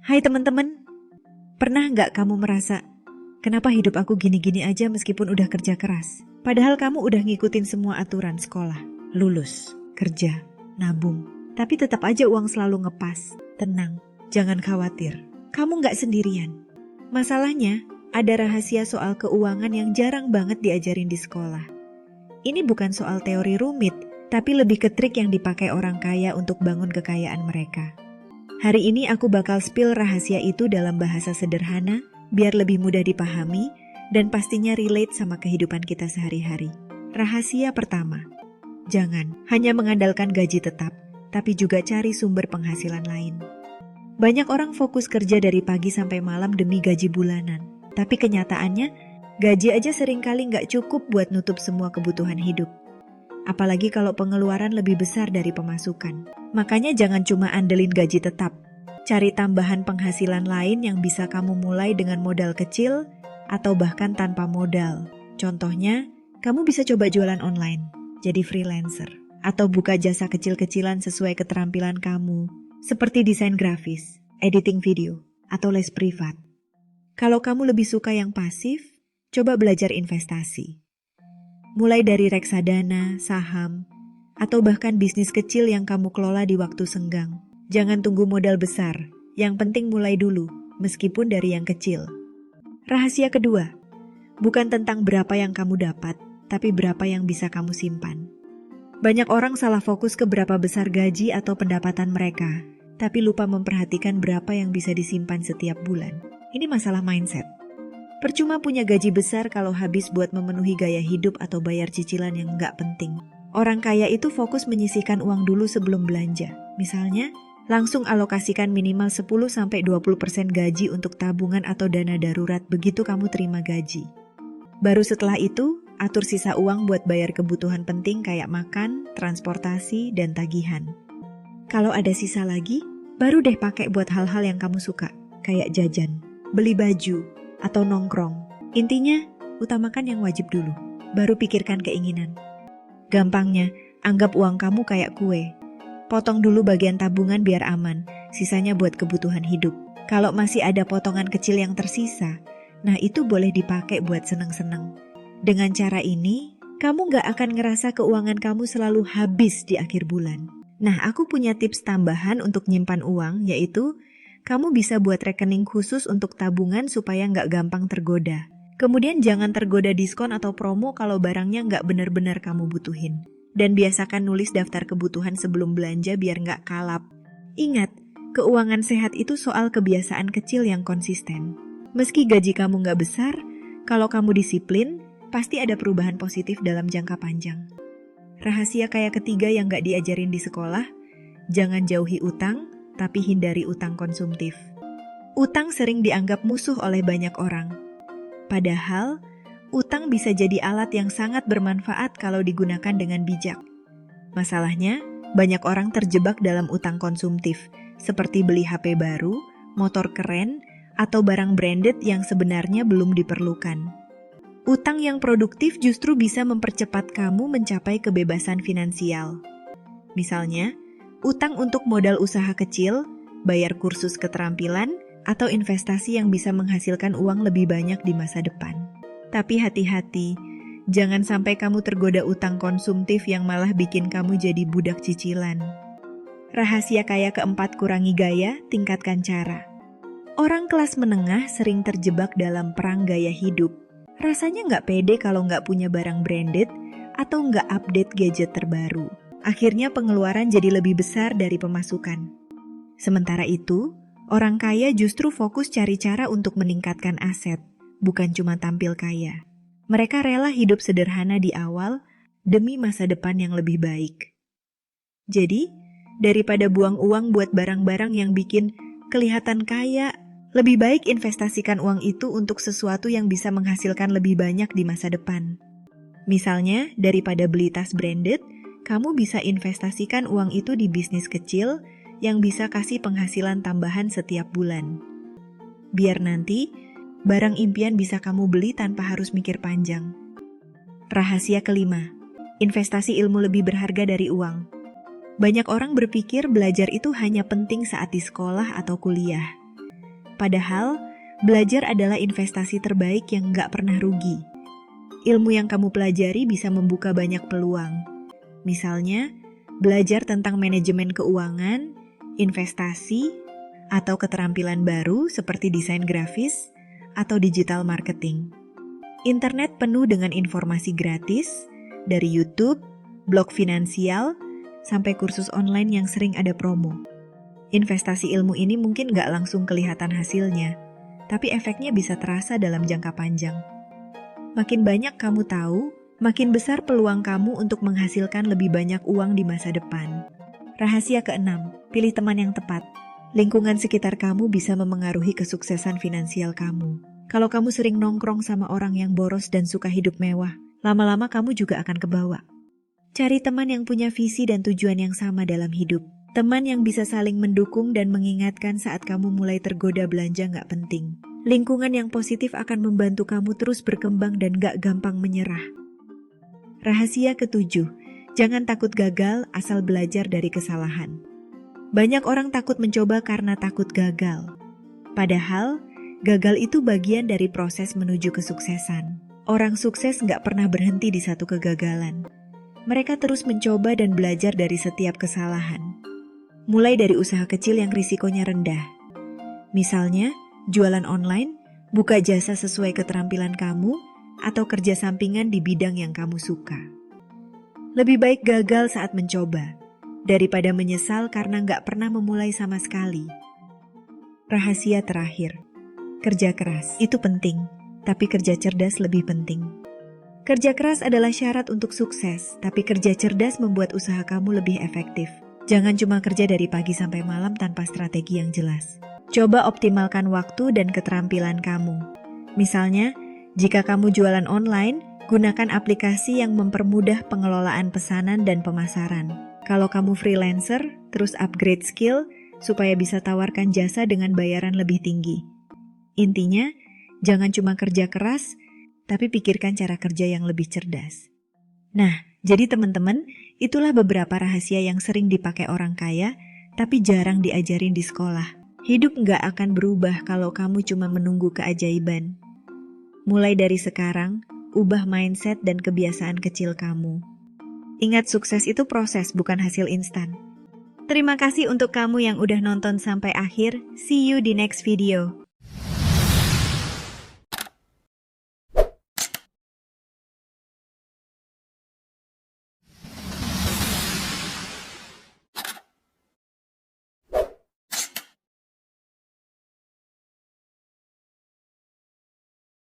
Hai teman-teman, pernah nggak kamu merasa, kenapa hidup aku gini-gini aja meskipun udah kerja keras? Padahal kamu udah ngikutin semua aturan sekolah, lulus, kerja, nabung. Tapi tetap aja uang selalu ngepas. Tenang, jangan khawatir, kamu nggak sendirian. Masalahnya, ada rahasia soal keuangan yang jarang banget diajarin di sekolah. Ini bukan soal teori rumit, tapi lebih ke trik yang dipakai orang kaya untuk bangun kekayaan mereka. Hari ini aku bakal spill rahasia itu dalam bahasa sederhana, biar lebih mudah dipahami, dan pastinya relate sama kehidupan kita sehari-hari. Rahasia pertama, jangan hanya mengandalkan gaji tetap, tapi juga cari sumber penghasilan lain. Banyak orang fokus kerja dari pagi sampai malam demi gaji bulanan, tapi kenyataannya, gaji aja seringkali nggak cukup buat nutup semua kebutuhan hidup. Apalagi kalau pengeluaran lebih besar dari pemasukan. Makanya jangan cuma andelin gaji tetap. Cari tambahan penghasilan lain yang bisa kamu mulai dengan modal kecil atau bahkan tanpa modal. Contohnya, kamu bisa coba jualan online, jadi freelancer. Atau buka jasa kecil-kecilan sesuai keterampilan kamu, seperti desain grafis, editing video, atau les privat. Kalau kamu lebih suka yang pasif, coba belajar investasi. Mulai dari reksadana, saham, atau bahkan bisnis kecil yang kamu kelola di waktu senggang. Jangan tunggu modal besar, yang penting mulai dulu, meskipun dari yang kecil. Rahasia kedua, bukan tentang berapa yang kamu dapat, tapi berapa yang bisa kamu simpan. Banyak orang salah fokus ke berapa besar gaji atau pendapatan mereka, tapi lupa memperhatikan berapa yang bisa disimpan setiap bulan. Ini masalah mindset. Percuma punya gaji besar kalau habis buat memenuhi gaya hidup atau bayar cicilan yang nggak penting. Orang kaya itu fokus menyisihkan uang dulu sebelum belanja. Misalnya, langsung alokasikan minimal 10-20% gaji untuk tabungan atau dana darurat begitu kamu terima gaji. Baru setelah itu, atur sisa uang buat bayar kebutuhan penting kayak makan, transportasi, dan tagihan. Kalau ada sisa lagi, baru deh pakai buat hal-hal yang kamu suka, kayak jajan, beli baju, atau nongkrong. Intinya, utamakan yang wajib dulu, baru pikirkan keinginan. Gampangnya, anggap uang kamu kayak kue. Potong dulu bagian tabungan biar aman, sisanya buat kebutuhan hidup. Kalau masih ada potongan kecil yang tersisa, nah itu boleh dipakai buat seneng-seneng. Dengan cara ini, kamu gak akan ngerasa keuangan kamu selalu habis di akhir bulan. Nah, aku punya tips tambahan untuk nyimpan uang, yaitu kamu bisa buat rekening khusus untuk tabungan supaya nggak gampang tergoda. Kemudian jangan tergoda diskon atau promo kalau barangnya nggak benar-benar kamu butuhin. Dan biasakan nulis daftar kebutuhan sebelum belanja biar nggak kalap. Ingat, keuangan sehat itu soal kebiasaan kecil yang konsisten. Meski gaji kamu nggak besar, kalau kamu disiplin, pasti ada perubahan positif dalam jangka panjang. Rahasia kaya ketiga yang nggak diajarin di sekolah, jangan jauhi utang, tapi hindari utang konsumtif. Utang sering dianggap musuh oleh banyak orang. Padahal, utang bisa jadi alat yang sangat bermanfaat kalau digunakan dengan bijak. Masalahnya, banyak orang terjebak dalam utang konsumtif, seperti beli HP baru, motor keren, atau barang branded yang sebenarnya belum diperlukan. Utang yang produktif justru bisa mempercepat kamu mencapai kebebasan finansial. Misalnya, utang untuk modal usaha kecil, bayar kursus keterampilan, atau investasi yang bisa menghasilkan uang lebih banyak di masa depan. Tapi hati-hati, jangan sampai kamu tergoda utang konsumtif yang malah bikin kamu jadi budak cicilan. Rahasia kaya keempat, kurangi gaya, tingkatkan cara. Orang kelas menengah sering terjebak dalam perang gaya hidup. Rasanya nggak pede kalau nggak punya barang branded atau nggak update gadget terbaru. Akhirnya pengeluaran jadi lebih besar dari pemasukan. Sementara itu, orang kaya justru fokus cari cara untuk meningkatkan aset, bukan cuma tampil kaya. Mereka rela hidup sederhana di awal demi masa depan yang lebih baik. Jadi, daripada buang uang buat barang-barang yang bikin kelihatan kaya, lebih baik investasikan uang itu untuk sesuatu yang bisa menghasilkan lebih banyak di masa depan. Misalnya, daripada beli tas branded, kamu bisa investasikan uang itu di bisnis kecil yang bisa kasih penghasilan tambahan setiap bulan. Biar nanti, barang impian bisa kamu beli tanpa harus mikir panjang. Rahasia kelima, investasi ilmu lebih berharga dari uang. Banyak orang berpikir belajar itu hanya penting saat di sekolah atau kuliah. Padahal, belajar adalah investasi terbaik yang nggak pernah rugi. Ilmu yang kamu pelajari bisa membuka banyak peluang. Misalnya, belajar tentang manajemen keuangan, investasi, atau keterampilan baru seperti desain grafis atau digital marketing. Internet penuh dengan informasi gratis, dari YouTube, blog finansial, sampai kursus online yang sering ada promo. Investasi ilmu ini mungkin nggak langsung kelihatan hasilnya, tapi efeknya bisa terasa dalam jangka panjang. Makin banyak kamu tahu, makin besar peluang kamu untuk menghasilkan lebih banyak uang di masa depan. Rahasia keenam, pilih teman yang tepat. Lingkungan sekitar kamu bisa memengaruhi kesuksesan finansial kamu. Kalau kamu sering nongkrong sama orang yang boros dan suka hidup mewah, lama-lama kamu juga akan kebawa. Cari teman yang punya visi dan tujuan yang sama dalam hidup. Teman yang bisa saling mendukung dan mengingatkan saat kamu mulai tergoda belanja nggak penting. Lingkungan yang positif akan membantu kamu terus berkembang dan nggak gampang menyerah. Rahasia ketujuh, jangan takut gagal asal belajar dari kesalahan. Banyak orang takut mencoba karena takut gagal. Padahal, gagal itu bagian dari proses menuju kesuksesan. Orang sukses nggak pernah berhenti di satu kegagalan. Mereka terus mencoba dan belajar dari setiap kesalahan. Mulai dari usaha kecil yang risikonya rendah. Misalnya, jualan online, buka jasa sesuai keterampilan kamu, atau kerja sampingan di bidang yang kamu suka. Lebih baik gagal saat mencoba, daripada menyesal karena nggak pernah memulai sama sekali. Rahasia terakhir, kerja keras itu penting, tapi kerja cerdas lebih penting. Kerja keras adalah syarat untuk sukses, tapi kerja cerdas membuat usaha kamu lebih efektif. Jangan cuma kerja dari pagi sampai malam tanpa strategi yang jelas. Coba optimalkan waktu dan keterampilan kamu. Misalnya, jika kamu jualan online, gunakan aplikasi yang mempermudah pengelolaan pesanan dan pemasaran. Kalau kamu freelancer, terus upgrade skill supaya bisa tawarkan jasa dengan bayaran lebih tinggi. Intinya, jangan cuma kerja keras, tapi pikirkan cara kerja yang lebih cerdas. Nah, jadi teman-teman, itulah beberapa rahasia yang sering dipakai orang kaya, tapi jarang diajarin di sekolah. Hidup nggak akan berubah kalau kamu cuma menunggu keajaiban. Mulai dari sekarang, ubah mindset dan kebiasaan kecil kamu. Ingat, sukses itu proses, bukan hasil instan. Terima kasih untuk kamu yang udah nonton sampai akhir. See you di next video.